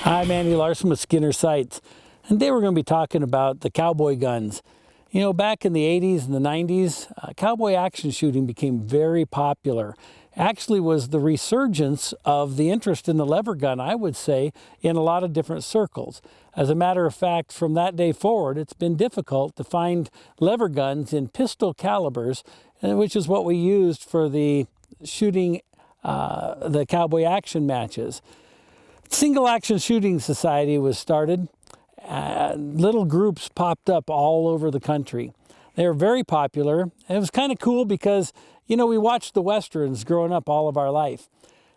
Hi, I'm Andy Larsson with Skinner Sights, and today we're going to be talking about the Cowboy guns. You know, back in the 80s and the 90s, cowboy action shooting became very popular. Actually was the resurgence of the interest in the lever gun, I would say, in a lot of different circles. As a matter of fact, from that day forward, it's been difficult to find lever guns in pistol calibers, which is what we used for the shooting the cowboy action matches. Single Action Shooting Society was started. Little groups popped up all over the country. They were very popular. And it was kind of cool because, you know, we watched the Westerns growing up all of our life.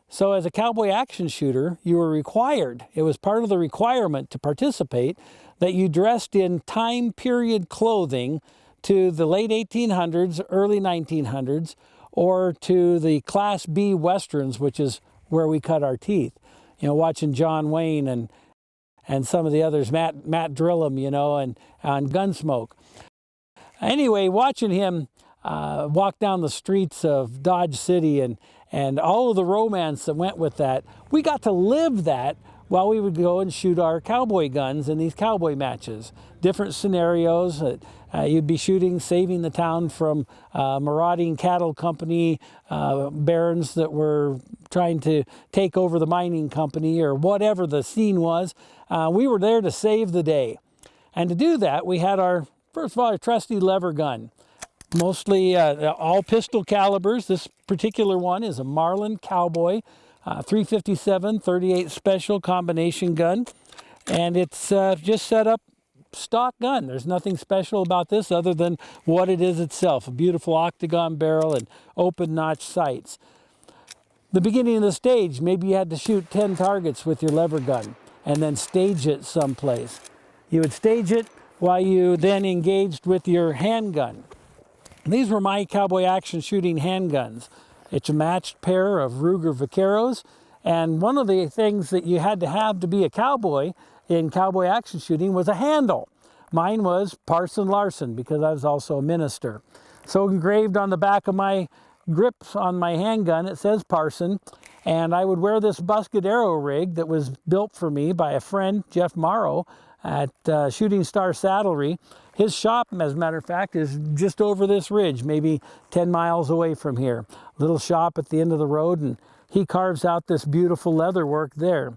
So as a cowboy action shooter, you were required, it was part of the requirement to participate, that you dressed in time period clothing to the late 1800s, early 1900s, or to the Class B Westerns, which is where we cut our teeth. You know, watching John Wayne and some of the others, Matt Drillum, you know, and Gunsmoke. Anyway, watching him walk down the streets of Dodge City and all of the romance that went with that, we got to live that while we would go and shoot our cowboy guns in these cowboy matches. Different scenarios that you'd be shooting, saving the town from marauding cattle company barons that were trying to take over the mining company, or whatever the scene was. We were there to save the day. And to do that, we had first of all, our trusty lever gun. Mostly all pistol calibers. This particular one is a Marlin Cowboy 357 38 special combination gun, and it's just set up stock gun. There's nothing special about this other than what it is itself, a beautiful octagon barrel and open notch sights. The beginning of the stage, maybe you had to shoot 10 targets with your lever gun and then stage it someplace. You would stage it while you then engaged with your handgun. These were my cowboy action shooting handguns. It's a matched pair of Ruger Vaqueros, and one of the things that you had to be a cowboy in cowboy action shooting was a handle. Mine was Parson Larsson, because I was also a minister. So engraved on the back of my grips on my handgun, it says Parson, and I would wear this Buscadero rig that was built for me by a friend, Jeff Morrow, at Shooting Star Saddlery. His shop, as a matter of fact, is just over this ridge, maybe 10 miles away from here. Little shop at the end of the road, and he carves out this beautiful leather work there.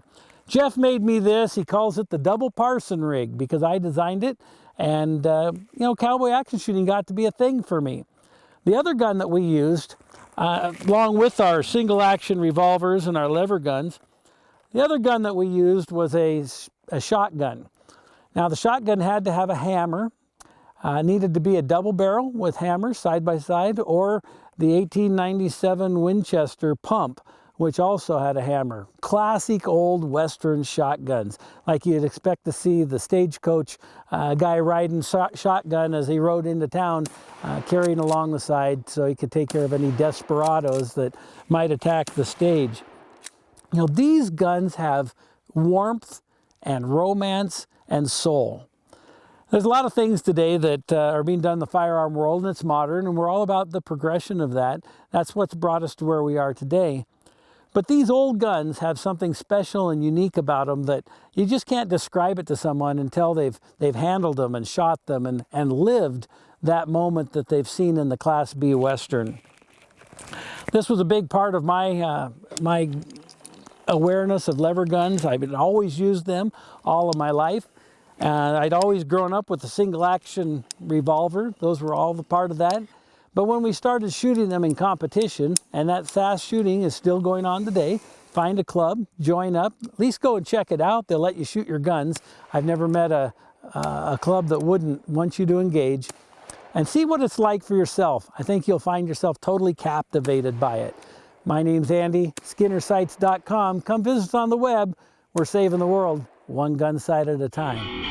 Jeff made me this. He calls it the double Parson rig because I designed it, and you know, cowboy action shooting got to be a thing for me. The other gun that we used, along with our single action revolvers and our lever guns, the other gun that we used was a shotgun. Now the shotgun had to have a hammer, needed to be a double barrel with hammers side by side, or the 1897 Winchester pump, which also had a hammer. Classic old Western shotguns, like you'd expect to see the stagecoach guy riding shotgun as he rode into town, carrying along the side so he could take care of any desperados that might attack the stage. You know, these guns have warmth and romance and soul. There's a lot of things today that are being done in the firearm world, and it's modern, and we're all about the progression of that. That's what's brought us to where we are today. But these old guns have something special and unique about them that you just can't describe it to someone until they've handled them and shot them and lived that moment that they've seen in the Class B Western. This was a big part of my my awareness of lever guns. I've always used them all of my life. I'd always grown up with a single action revolver. Those were all the part of that. But when we started shooting them in competition, and that fast shooting is still going on today, find a club, join up, at least go and check it out. They'll let you shoot your guns. I've never met a club that wouldn't want you to engage, and see what it's like for yourself. I think you'll find yourself totally captivated by it. My name's Andy, SkinnerSights.com. Come visit us on the web. We're saving the world one gun sight at a time.